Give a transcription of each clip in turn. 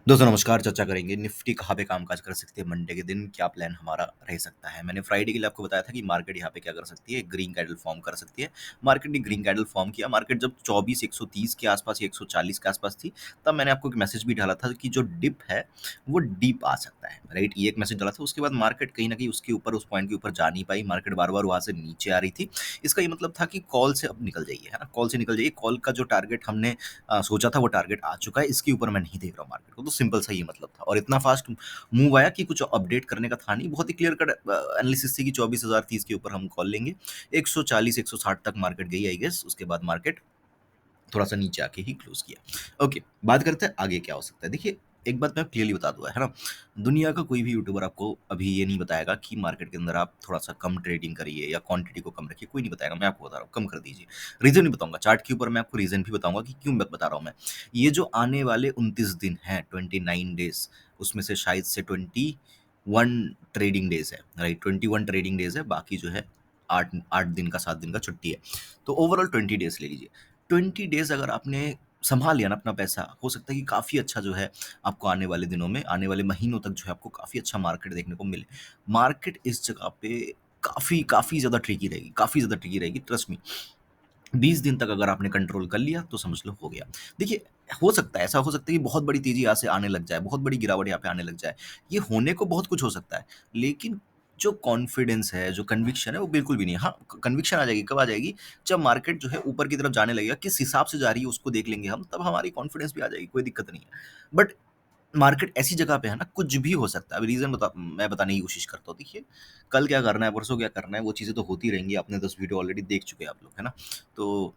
दोस्तों नमस्कार, चर्चा करेंगे निफ्टी कहाँ पे कामकाज कर सकती है मंडे के दिन, क्या प्लान हमारा रह सकता है। मैंने फ्राइडे के लिए आपको बताया था कि मार्केट यहाँ पे क्या कर सकती है, ग्रीन कैंडल फॉर्म कर सकती है। मार्केट ने ग्रीन कैंडल फॉर्म किया। मार्केट जब 24 130 के आसपास या 140 के आसपास थी, तब मैंने आपको एक मैसेज भी डाला था कि जो डिप है वो डीप आ सकता है, राइट। ये एक मैसेज डाला था। उसके बाद मार्केट कहीं ना कहीं उसके ऊपर, उस पॉइंट के ऊपर जा नहीं पाई। मार्केट बार बार वहां से नीचे आ रही थी। इसका ये मतलब था कि कॉल से अब निकल जाइए, है ना। कॉल से निकल जाइए। कॉल का जो टारगेट हमने सोचा था वो टारगेट आ चुका है। इसके ऊपर मैं नहीं देख रहा हूँ मार्केट को। तो सिंपल सा ये मतलब था। और इतना फास्ट मूव आया कि कुछ अपडेट करने का था नहीं। बहुत ही क्लियर कट एनालिसिस थी कि 24,030 के ऊपर हम कॉल लेंगे। 140 160 तक मार्केट गई आई गेस। उसके बाद मार्केट थोड़ा सा नीचे आके ही क्लोज किया। ओके, बात करते हैं आगे क्या हो सकता है। देखिए, एक बात मैं क्लियरली बता दूं, है ना। दुनिया का कोई भी यूट्यूबर आपको अभी ये नहीं बताएगा कि मार्केट के अंदर आप थोड़ा सा कम ट्रेडिंग करिए या क्वांटिटी को कम रखिए। कोई नहीं बताएगा। मैं आपको बता रहा हूँ, कम कर दीजिए। रीजन भी बताऊंगा चार्ट के ऊपर। मैं आपको रीजन भी बताऊंगा कि क्यों बता रहा हूँ मैं। ये जो आने वाले 29 दिन है, 29 डेज, उसमें से शायद से 21 ट्रेडिंग डेज है, राइट। 21 ट्रेडिंग डेज है। बाकी जो है आठ आठ दिन का, 7 दिन का छुट्टी है। तो ओवरऑल 20 डेज ले लीजिए। 20 डेज अगर आपने संभाल लिया ना अपना पैसा, हो सकता है कि काफ़ी अच्छा जो है आपको आने वाले दिनों में, आने वाले महीनों तक जो है आपको काफ़ी अच्छा मार्केट देखने को मिले। मार्केट इस जगह पे काफ़ी काफ़ी ज़्यादा ट्रिकी रहेगी, काफ़ी ज़्यादा ट्रिकी रहेगी, ट्रस्ट मी। 20 दिन तक अगर आपने कंट्रोल कर लिया तो समझ लो हो गया। देखिए, हो सकता है, ऐसा हो सकता है कि बहुत बड़ी तेज़ी यहाँ से आने लग जाए, बहुत बड़ी गिरावट यहाँ पे आने लग जाए। ये होने को बहुत कुछ हो सकता है, लेकिन जो कॉन्फिडेंस है, जो कन्विक्शन है, वो बिल्कुल भी नहीं है। हाँ, कन्विक्शन आ जाएगी, कब आ जाएगी? जब मार्केट जो है ऊपर की तरफ जाने लगेगा, किस हिसाब से जा रही है उसको देख लेंगे हम, तब हमारी कॉन्फिडेंस भी आ जाएगी, कोई दिक्कत नहीं है। बट मार्केट ऐसी जगह पे है ना, कुछ भी हो सकता है। अभी रीज़न मैं बताने की कोशिश करता हूँ। देखिए, कल क्या करना है, परसों क्या करना है, वो चीज़ें तो होती रहेंगी। आपने 10 वीडियो ऑलरेडी देख चुके हैं आप लोग, है ना? तो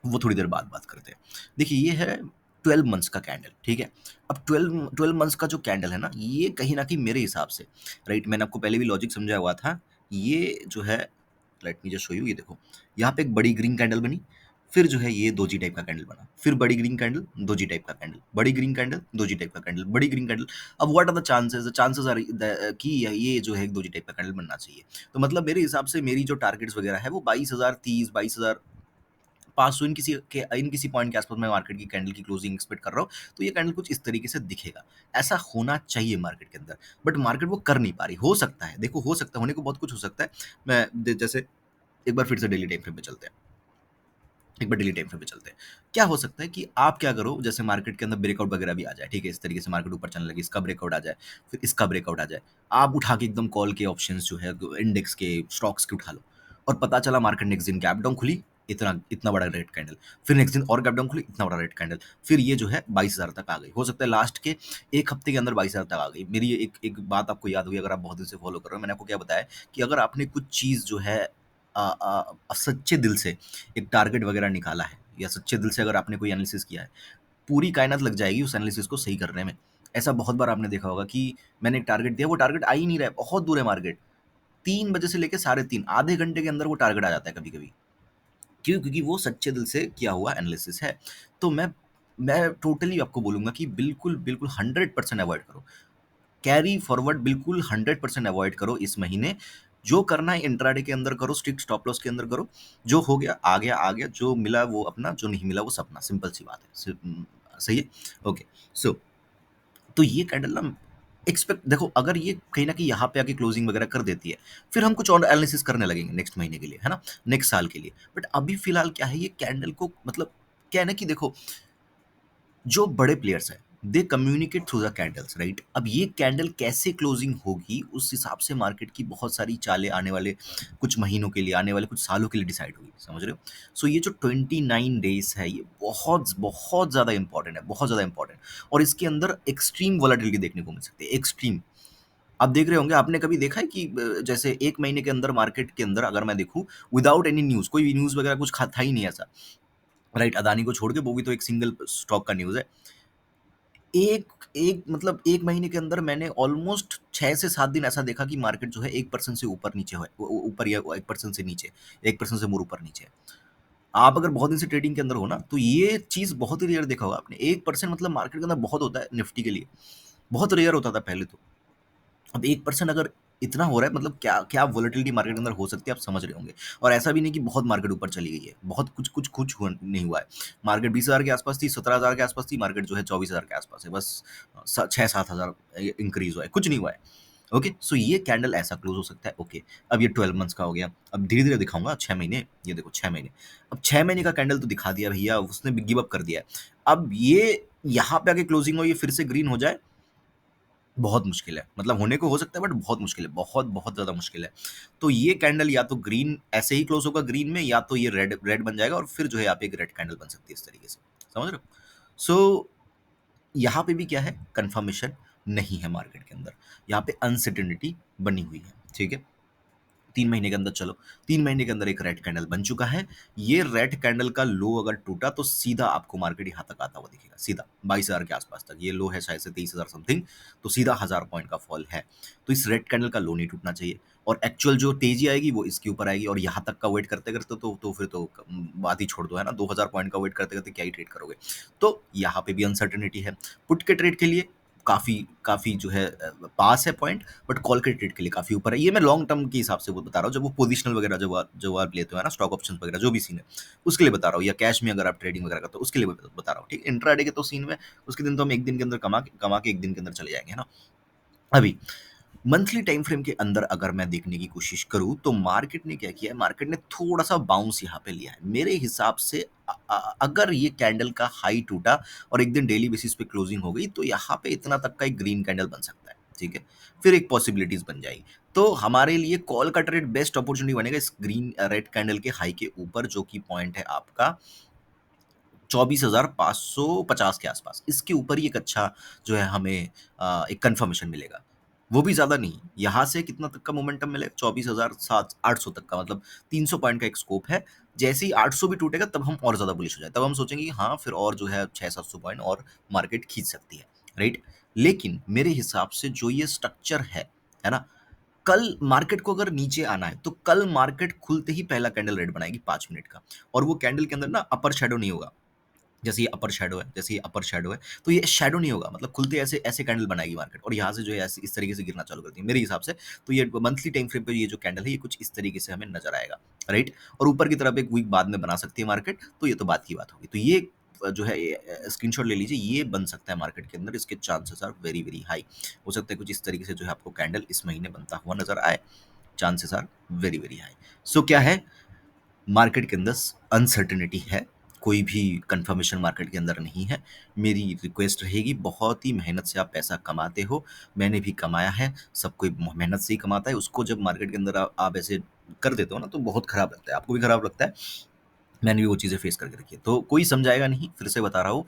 वो थोड़ी देर बाद बात करते हैं। देखिए, ये है 12 मंथ्स का कैंडल, ठीक है। अब 12 मंथ्स का जो कैंडल है ना, ये कहीं ना कहीं मेरे हिसाब से, राइट, मैंने आपको पहले भी लॉजिक समझाया हुआ था। ये जो है, let me just show you. ये देखो, यहाँ पे एक बड़ी ग्रीन कैंडल बनी। फिर जो है ये दोजी टाइप का कैंडल बना। फिर बड़ी ग्रीन कैंडल, दोजी टाइप का कैंडल, बड़ी ग्रीन कैंडल, दोजी टाइप का कैंडल, बड़ी ग्रीन कैंडल। अब what are the chances? Chances are कि ये जो है एक दोजी टाइप का कैंडल बनना चाहिए। तो मतलब मेरे हिसाब से मेरी जो टारगेट्स वगैरह है वो 22,030, 22,500, इन किसी पॉइंट के आसपास मैं मार्केट की कैंडल की क्लोजिंग एक्सपेक्ट कर रहा हूँ। तो ये कैंडल कुछ इस तरीके से दिखेगा। ऐसा होना चाहिए मार्केट के अंदर। बट मार्केट वो कर नहीं पा रही। हो सकता है, देखो, हो सकता है, होने को बहुत कुछ हो सकता है। जैसे एक बार फिर से डेली टाइम फ्रेम पे चलते हैं। एक बार डेली टाइम फ्रेम पे चलते हैं। क्या हो सकता है कि आप क्या करो, जैसे मार्केट के अंदर ब्रेकआउट वगैरह भी आ जाए, ठीक है। इस तरीके से मार्केट ऊपर चलने लगे, इसका ब्रेकआउट आ जाए, फिर इसका ब्रेकआउट आ जाए। आप उठा के एकदम कॉल के ऑप्शंस जो है इंडेक्स के, स्टॉक्स के उठा लो। और पता चला मार्केट नेक्स्ट दिन गैप डाउन खुली, इतना इतना बड़ा रेड कैंडल। फिर नेक्स्ट दिन और गैप डाउन खुली, इतना बड़ा रेड कैंडल। फिर ये जो है 22,000 तक आ गई। हो सकता है लास्ट के एक हफ्ते के अंदर 22,000 तक आ गई। मेरी ये एक एक बात आपको याद हुई, अगर आप बहुत दिन से फॉलो कर रहे हो। मैंने आपको क्या बताया कि अगर आपने कुछ चीज़ जो है सच्चे दिल से एक टारगेट वगैरह निकाला है, या सच्चे दिल से अगर आपने कोई एनालिसिस किया है, पूरी कायनात लग जाएगी उस एनालिसिस को सही करने में। ऐसा बहुत बार आपने देखा होगा कि मैंने एक टारगेट दिया, वो टारगेट आ ही नहीं रहा है, बहुत दूर है मार्केट। 3 बजे से लेके साढ़े 3, आधे घंटे के अंदर वो टारगेट आ जाता है कभी-कभी। क्यों? क्योंकि वो सच्चे दिल से किया हुआ एनालिसिस है। तो मैं टोटली आपको बोलूँगा कि बिल्कुल, बिल्कुल 100% अवॉइड करो। कैरी फॉरवर्ड बिल्कुल 100% अवॉइड करो इस महीने। जो करना है इंट्राडे के अंदर करो, स्ट्रिक्ट स्टॉप लॉस के अंदर करो। जो हो गया आ गया, आ गया। जो मिला वो अपना, जो नहीं मिला वो सपना। सिंपल सी बात है। सही है। ओके। सो तो ये कैंडल ना, एक्सपेक्ट देखो, अगर ये कहीं ना कहीं यहाँ पे आके क्लोजिंग वगैरह कर देती है, फिर हम कुछ और एनालिसिस करने लगेंगे नेक्स्ट महीने के लिए, है ना, नेक्स्ट साल के लिए। बट अभी फिलहाल क्या है, ये कैंडल को मतलब क्या है ना कि देखो, जो बड़े प्लेयर्स हैं, दे communicate through the candles, right. अब ये कैंडल कैसे क्लोजिंग होगी, उस हिसाब से मार्केट की बहुत सारी चालें आने वाले कुछ महीनों के लिए, आने वाले कुछ सालों के लिए डिसाइड होगी, समझ रहे हो। सो ये जो 29 डेज है, ये बहुत बहुत ज़्यादा इंपॉर्टेंट है, बहुत ज़्यादा इंपॉर्टेंट। और इसके अंदर एक्सट्रीम वॉलेटिलिटी देखने को मिल सकती है, एक्सट्रीम। आप देख रहे होंगे, आपने कभी देखा है कि जैसे एक महीने के अंदर मार्केट के अंदर अगर मैं देखूं, विदाउट एनी न्यूज़, कोई भी न्यूज़ वगैरह कुछ था ही नहीं ऐसा, राइट। अदानी को छोड़ के, वो भी तो एक सिंगल स्टॉक का न्यूज़ है। एक एक मतलब 1 महीने के अंदर मैंने ऑलमोस्ट 6 से 7 दिन ऐसा देखा कि मार्केट जो है 1% से ऊपर-नीचे है, ऊपर या 1% से नीचे, 1% से मोर ऊपर-नीचे है। आप अगर बहुत दिन से ट्रेडिंग के अंदर हो ना, तो ये चीज़ बहुत ही रेयर देखा होगा आपने। 1% मतलब मार्केट के अंदर बहुत होता है निफ्टी के लिए, बहुत रेयर होता था पहले तो। अब 1% अगर इतना हो रहा है, मतलब क्या क्या वोलेटिलिटी मार्केट के अंदर हो सकती है, आप समझ रहे होंगे। और ऐसा भी नहीं कि बहुत मार्केट ऊपर चली गई है, बहुत कुछ नहीं हुआ है। मार्केट 20,000 के आसपास थी, 17,000 के आसपास थी, मार्केट जो है 24,000 के आसपास है, बस 6-7 हज़ार इंक्रीज हुआ है, कुछ नहीं हुआ है। ओके, सो ये कैंडल ऐसा क्लोज हो सकता है। ओके, अब ये 12 मंथ्स का हो गया। अब धीरे धीरे दिखाऊंगा 6 महीने, ये देखो 6 महीने। अब 6 महीने का कैंडल तो दिखा दिया भैया, उसने गिव अप कर दिया है। अब ये यहाँ पे आके क्लोजिंग हो, ये फिर से ग्रीन हो जाए, बहुत मुश्किल है, मतलब होने को हो सकता है बट बहुत मुश्किल है, बहुत बहुत ज़्यादा मुश्किल है। तो ये कैंडल या तो ग्रीन ऐसे ही क्लोज होगा ग्रीन में, या तो ये रेड रेड बन जाएगा और फिर जो है यहाँ पे एक रेड कैंडल बन सकती है इस तरीके से, समझ रहे हो। सो यहाँ पे भी क्या है, कंफर्मेशन नहीं है मार्केट के अंदर, यहाँ पे अनसर्टेनिटी बनी हुई है, ठीक है। 3 महीने के अंदर चलो, 3 महीने के अंदर एक रेड कैंडल बन चुका है। ये रेड कैंडल का लो अगर टूटा तो सीधा आपको मार्केट यहाँ तक आता हुआ दिखेगा, सीधा 22,000 के आसपास तक। ये लो है शायद से 23,000 समथिंग, तो सीधा 1,000 पॉइंट का फॉल है। तो इस रेड कैंडल का लो नहीं टूटना चाहिए, और एक्चुअल जो तेजी आएगी वो इसके ऊपर आएगी, और यहाँ तक का वेट करते करते तो फिर तो बात ही छोड़ दो, है ना। 2,000 पॉइंट का वेट करते करते क्या ही ट्रेड करोगे। तो यहाँ पे भी अनसर्टेनिटी है। पुट के ट्रेड के लिए काफ़ी काफ़ी जो है पास है पॉइंट, बट कॉल के ट्रेड के लिए काफ़ी ऊपर है। ये मैं लॉन्ग टर्म के हिसाब से वो बता रहा हूँ, जब वो पोजिशनल वगैरह जो आप लेते हो, है ना, स्टॉक ऑप्शन वगैरह जो भी सीन है, उसके लिए बता रहा हूँ, या कैश में अगर आप ट्रेडिंग वगैरह करते हो उसके लिए बता रहा हूँ, ठीक। इंट्राडे के तो सीन में उसके दिन तो हम एक दिन के अंदर कमा के एक दिन के अंदर चले जाएंगे, है ना। अभी मंथली टाइम फ्रेम के अंदर अगर मैं देखने की कोशिश करूं तो मार्केट ने क्या किया है, मार्केट ने थोड़ा सा बाउंस यहाँ पे लिया है मेरे हिसाब से। अगर ये कैंडल का हाई टूटा और एक दिन डेली बेसिस पे क्लोजिंग हो गई तो यहाँ पे इतना तक का एक ग्रीन कैंडल बन सकता है, ठीक है। फिर एक पॉसिबिलिटीज बन जाएगी, तो हमारे लिए कॉल का ट्रेड बेस्ट अपॉर्चुनिटी बनेगा इस ग्रीन रेड कैंडल के हाई के ऊपर, जो कि पॉइंट है आपका 24,550 के आसपास। इसके ऊपर ही एक अच्छा जो है हमें एक कंफर्मेशन मिलेगा, वो भी ज़्यादा नहीं। यहाँ से कितना तक का मोमेंटम मिलेगा, 24,700-800 तक का, मतलब 300 पॉइंट का एक स्कोप है। जैसे ही 800 भी टूटेगा तब हम और ज़्यादा बुलिश हो जाए, तब हम सोचेंगे कि हाँ फिर और जो है 600-700 पॉइंट और मार्केट खींच सकती है, राइट। लेकिन मेरे हिसाब से जो ये स्ट्रक्चर है ना, कल मार्केट को अगर नीचे आना है तो कल मार्केट खुलते ही पहला कैंडल रेड बनाएगी 5 मिनट का, और वो कैंडल के अंदर ना अपर शेडो नहीं होगा। जैसे ये अपर शैडो है, जैसे ये अपर शैडो है, तो ये शैडो नहीं होगा, मतलब खुलते ऐसे ऐसे कैंडल बनाएगी मार्केट, और यहाँ से जो है ऐसे इस तरीके से गिरना चालू करती है मेरे हिसाब से। तो ये मंथली टाइम फ्रेम पे ये जो कैंडल है ये कुछ इस तरीके से हमें नजर आएगा, राइट। और ऊपर की तरफ एक वीक बाद में बना सकती है मार्केट, तो ये तो बात की बात होगी। तो ये जो है स्क्रीनशॉट ले लीजिए, ये बन सकता है मार्केट के अंदर, इसके chances are very very high. हो सकता है कुछ इस तरीके से जो है आपको कैंडल इस महीने बनता हुआ नजर आए, chances are very very high. So क्या है, मार्केट के अंदर अनसर्टेनिटी है, कोई भी कंफर्मेशन मार्केट के अंदर नहीं है। मेरी रिक्वेस्ट रहेगी, बहुत ही मेहनत से आप पैसा कमाते हो, मैंने भी कमाया है, सब कोई मेहनत से ही कमाता है। उसको जब मार्केट के अंदर आप ऐसे कर देते हो ना तो बहुत खराब लगता है, आपको भी खराब लगता है, मैंने भी वो चीज़ें फेस करके रखी है। तो कोई समझाएगा नहीं, फिर से बता रहा हूँ,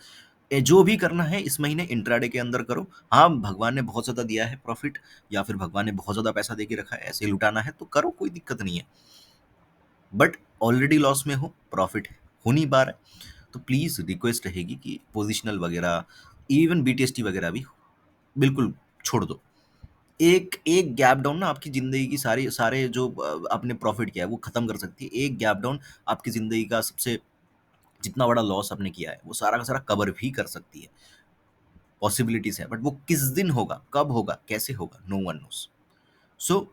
जो भी करना है इस महीने इंट्राडे के अंदर करो। हाँ, भगवान ने बहुत ज़्यादा दिया है प्रॉफिट, या फिर भगवान ने बहुत ज़्यादा पैसा दे के रखा है, ऐसे ही लुटाना है तो करो, कोई दिक्कत नहीं है। बट ऑलरेडी लॉस में हो, प्रॉफिट हो नहीं पा रहा है, तो प्लीज़ रिक्वेस्ट रहेगी कि पोजिशनल वगैरह, इवन बीटीएसटी वगैरह भी बिल्कुल छोड़ दो। एक एक गैप डाउन ना आपकी ज़िंदगी की सारी सारे जो आपने प्रॉफिट किया है वो ख़त्म कर सकती है। एक गैप डाउन आपकी ज़िंदगी का सबसे जितना बड़ा लॉस आपने किया है वो सारा का सारा कवर भी कर सकती है। पॉसिबिलिटीज़ है, बट वो किस दिन होगा, कब होगा, कैसे होगा, नो वन नोज़। सो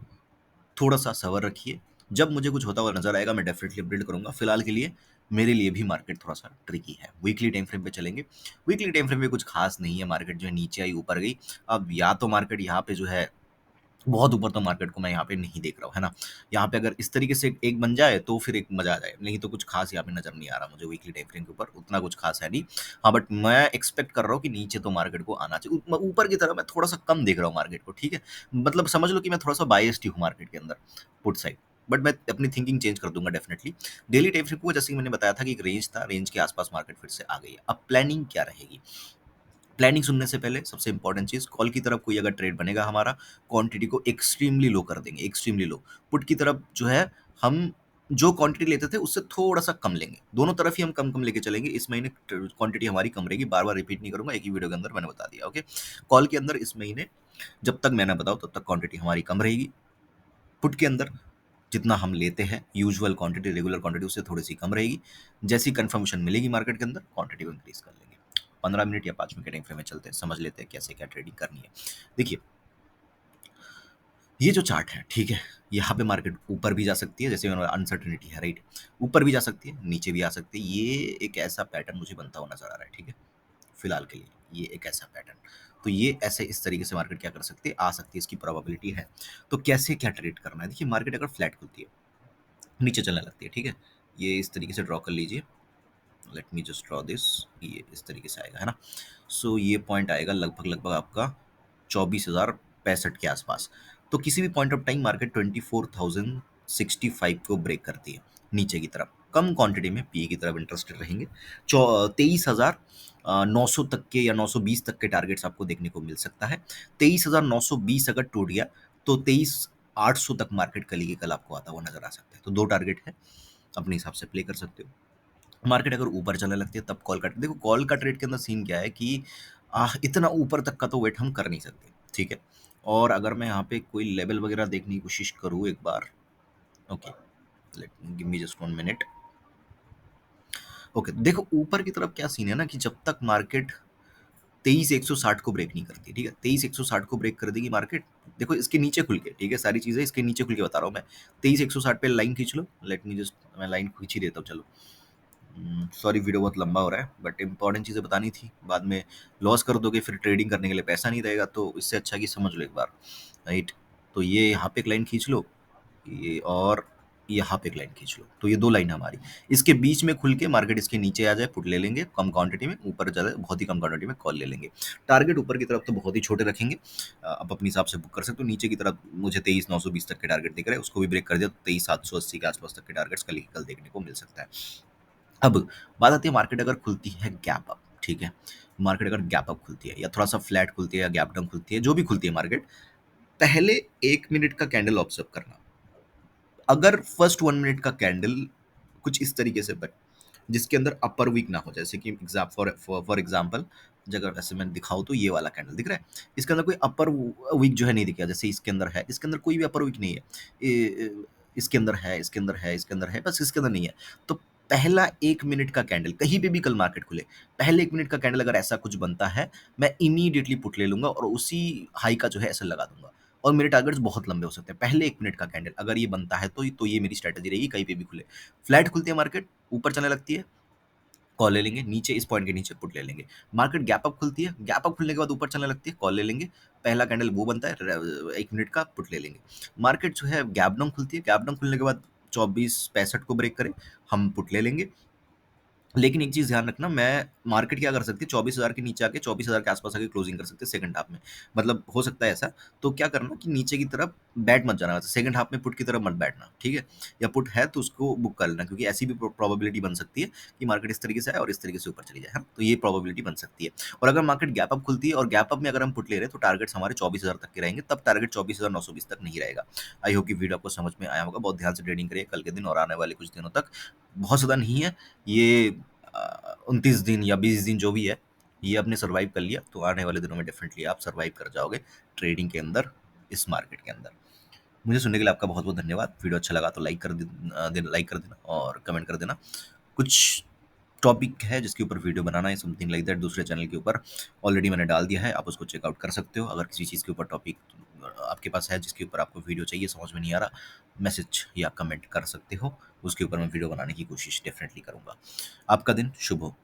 थोड़ा-सा सब्र रखिए, जब मुझे कुछ होता हुआ नज़र आएगा मैं डेफ़िनेटली अपडेट करूँगा। फिलहाल के लिए मेरे लिए भी मार्केट थोड़ा-सा ट्रिकी है। वीकली टाइम फ्रेम पे चलेंगे, वीकली टाइम फ्रेम में कुछ ख़ास नहीं है, मार्केट जो है नीचे आई, ऊपर गई। अब या तो मार्केट यहाँ पे जो है बहुत ऊपर, तो मार्केट को मैं यहाँ पे नहीं देख रहा हूँ, है ना? यहाँ पे अगर इस तरीके से एक बन जाए तो फिर एक मज़ा आ जाए, नहीं तो कुछ ख़ास यहाँ पे नज़र नहीं आ रहा मुझे वीकली टाइम फ्रेम के ऊपर, उतना कुछ ख़ास है नहीं। हाँ, बट मैं एक्सपेक्ट कर रहा हूँ कि नीचे तो मार्केट को आना चाहिए। ऊपर की तरफ मैं थोड़ा-सा कम देख रहा हूँ मार्केट को, ठीक है? मतलब समझ लो कि मैं थोड़ा-सा बायस्ड ही हूँ मार्केट के अंदर, पुट साइड। बट मैं अपनी थिंकिंग चेंज कर दूँगा डेफ़िनेटली। डेली टाइम फ्रेम को जैसे कि मैंने बताया था कि एक रेंज था, रेंज के आस-पास मार्केट फिर से आ गई है। अब प्लानिंग क्या रहेगी? प्लानिंग सुनने से पहले सबसे इंपॉर्टेंट चीज़, कॉल की तरफ कोई अगर ट्रेड बनेगा हमारा, क्वांटिटी को एक्सट्रीमली लो कर देंगे, एक्सट्रीमली लो। पुट की तरफ जो है हम जो क्वांटिटी लेते थे उससे थोड़ा-सा कम लेंगे। दोनों तरफ ही हम कम-कम लेके चलेंगे। इस महीने क्वांटिटी हमारी कम रहेगी, बार-बार रिपीट नहीं करूँगा, एक ही वीडियो के अंदर मैंने बता दिया, ओके। कॉल के अंदर इस महीने जब तक मैं ना बताऊँ तब तक क्वांटिटी हमारी कम रहेगी। पुट के अंदर जितना हम लेते हैं यूजुअल क्वांटिटी, रेगुलर क्वांटिटी उससे थोड़ी-सी कम रहेगी। जैसी कंफर्मेशन मिलेगी मार्केट के अंदर, क्वांटिटी को इंक्रीज़ कर लेंगे। 15 मिनट या 5 मिनट के टाइम फ्रेम में चलते हैं, समझ लेते हैं कैसे क्या ट्रेडिंग करनी है। देखिए, ये जो चार्ट है, ठीक है? यहाँ पे मार्केट ऊपर भी जा सकती है, जैसे अनसर्टेनिटी है, राइट? ऊपर भी जा सकती है, नीचे भी आ सकती है। ये एक ऐसा पैटर्न मुझे बनता हुआ नज़र आ रहा है, ठीक है? फिलहाल के लिए, ये एक ऐसा पैटर्न। तो ये ऐसे इस तरीके से मार्केट क्या कर सकती है, आ सकती है, इसकी प्रोबेबिलिटी है। तो कैसे क्या ट्रेड करना है? देखिए, मार्केट अगर फ्लैट खुलती है, नीचे चलने लगती है, ठीक है? ये इस तरीके से ड्रॉ कर लीजिए। Let me just draw this. ये इस तरीके से आएगा, है ना? सो ये पॉइंट आएगा लगभग लगभग आपका 24,065 के आसपास। तो किसी भी पॉइंट ऑफ टाइम मार्केट 24,065 को ब्रेक करती है नीचे की तरफ, कम क्वांटिटी में पीए की तरफ इंटरेस्टेड रहेंगे। 23,900 तक के या 920 तक के टारगेट्स आपको देखने को मिल सकता है। 23,920 अगर टूट गया तो 23,800 तक मार्केट कल ही के कल आपको आता हुआ नजर आ सकता है। तो दो टारगेट है, अपने हिसाब से प्ले कर सकते हो। मार्केट अगर ऊपर चलने लगती है तब कॉल का, देखो कॉल का ट्रेड के अंदर सीन क्या है कि इतना ऊपर तक का तो वेट हम कर नहीं सकते, ठीक है? और अगर मैं यहाँ पे कोई लेवल वगैरह देखने की कोशिश करूँ एक बार, okay, let give me just 1 minute. Okay, देखो ऊपर की तरफ क्या सीन है ना कि जब तक मार्केट 23,160 को ब्रेक नहीं करती, ठीक है? 23,160 को ब्रेक कर देगी मार्केट। देखो इसके नीचे खुल के, ठीक है, सारी चीजें इसके नीचे खुल के बता रहा हूँ मैं। 23,160 पे लाइन खींच लो, लेट मी जस्ट, मैं लाइन खींच ही देता हूँ, चलो। सॉरी, वीडियो बहुत लंबा हो रहा है, बट इंपॉर्टेंट चीज़ें बतानी थी। बाद में लॉस कर दोगे, फिर ट्रेडिंग करने के लिए पैसा नहीं रहेगा, तो इससे अच्छा कि समझ लो एक बार, राइट? तो ये यहाँ पे एक लाइन खींच लो, ये और यहाँ पे एक लाइन खींच लो, तो ये दो लाइन हमारी। इसके बीच में खुल के मार्केट इसके नीचे आ जाए, पुट ले लेंगे कम क्वांटिटी में, ऊपर जाए बहुत ही कम क्वांटिटी में कॉल ले लेंगे। टारगेट ऊपर की तरफ तो बहुत ही छोटे रखेंगे, आप अपने हिसाब से बुक कर सकते हो। नीचे की तरफ मुझे 23,920 तक के टारगेट दिख रहे हैं, उसको भी ब्रेक कर दिया तो 23,780 के आसपास तक के टारगेट्स कल ही कल देखने को मिल सकता है। अब बात आती है, मार्केट अगर खुलती है गैप अप, ठीक है? मार्केट अगर गैप अप खुलती है या थोड़ा-सा फ्लैट खुलती है या गैप डाउन खुलती है, जो भी खुलती है मार्केट, पहले 1 मिनट का कैंडल ऑब्जर्व करना। अगर फर्स्ट 1 मिनट का कैंडल कुछ इस तरीके से बने, जिसके अंदर अपर वीक ना हो, जैसे कि फॉर एग्जांपल, अगर वैसे मैं दिखाऊँ तो ये वाला कैंडल दिख रहा है, इसके अंदर कोई अपर वीक जो है नहीं दिख रहा, जैसे इसके अंदर है, इसके अंदर कोई भी अपर वीक नहीं है। इसके अंदर है, इसके अंदर है, इसके अंदर है, बस इसके अंदर नहीं है। तो पहला 1 मिनट का कैंडल कहीं पे भी कल मार्केट खुले, पहले 1 मिनट का कैंडल अगर ऐसा कुछ बनता है, मैं इमीडिएटली पुट ले लूँगा और उसी हाई का जो है ऐसे लगा दूँगा। और मेरे टारगेट्स बहुत लंबे हो सकते हैं। पहले 1 मिनट का कैंडल अगर ये बनता है तो ये मेरी स्ट्रैटेजी रहेगी, कहीं पे भी खुले। फ्लैट खुलती है मार्केट, ऊपर चलने लगती है, कॉल ले लेंगे, नीचे इस पॉइंट के नीचे पुट ले लेंगे। मार्केट गैप अप खुलती है, गैप अप खुलने के बाद ऊपर चलने लगती है, कॉल ले लेंगे। पहला कैंडल वो बनता है, 1 मिनट का, पुट ले लेंगे। मार्केट जो है गैप डाउन खुलती है, गैप डाउन खुलने के बाद 24,65 को ब्रेक करे, हम पुट ले लेंगे। लेकिन एक चीज़ ध्यान रखना, मैं मार्केट क्या कर सकती है, 24,000 के नीचे आके 24,000 के आसपास आके क्लोजिंग कर सकते हैं सेकंड हाफ में। मतलब हो सकता है ऐसा, तो क्या करना कि नीचे की तरफ बैठ मत जाना, सेकंड हाफ में पुट की तरफ मत बैठना, ठीक है? या पुट है तो उसको बुक कर लेना, क्योंकि ऐसी भी प्रोबेबिलिटी बन सकती है कि मार्केट इस तरीके से आए और इस तरीके से ऊपर चली जाए, है ना? तो ये प्रोबेबिलिटी बन सकती है। और अगर मार्केट गैप अप खुलती है और गैप अप में अगर हम पुट ले रहे हैं, तो टारगेट्स हमारे 24,000 तक के रहेंगे, तब टारगेट 24,920 तक नहीं रहेगा। आई होप कि वीडियो आपको समझ में आया होगा। बहुत ध्यान से ट्रेडिंग करिए कल के दिन और आने वाले कुछ दिनों तक। बहुत ज़्यादा नहीं है ये, 29 दिन या 20 दिन जो भी है, ये आपने सर्वाइव कर लिया तो आने वाले दिनों में डेफिनेटली आप सर्वाइव कर जाओगे ट्रेडिंग के अंदर, इस मार्केट के अंदर। मुझे सुनने के लिए आपका बहुत बहुत धन्यवाद। वीडियो अच्छा लगा तो लाइक कर देना और कमेंट कर देना। कुछ टॉपिक है जिसके ऊपर वीडियो बनाना है, समथिंग लाइक दैट, दूसरे चैनल के ऊपर ऑलरेडी मैंने डाल दिया है, आप उसको चेकआउट कर सकते हो। अगर किसी चीज़ के ऊपर टॉपिक आपके पास है जिसके ऊपर आपको वीडियो चाहिए, समझ में नहीं आ रहा, मैसेज या कमेंट कर सकते हो, उसके ऊपर मैं वीडियो बनाने की कोशिश डेफिनेटली करूँगा। आपका दिन शुभ हो।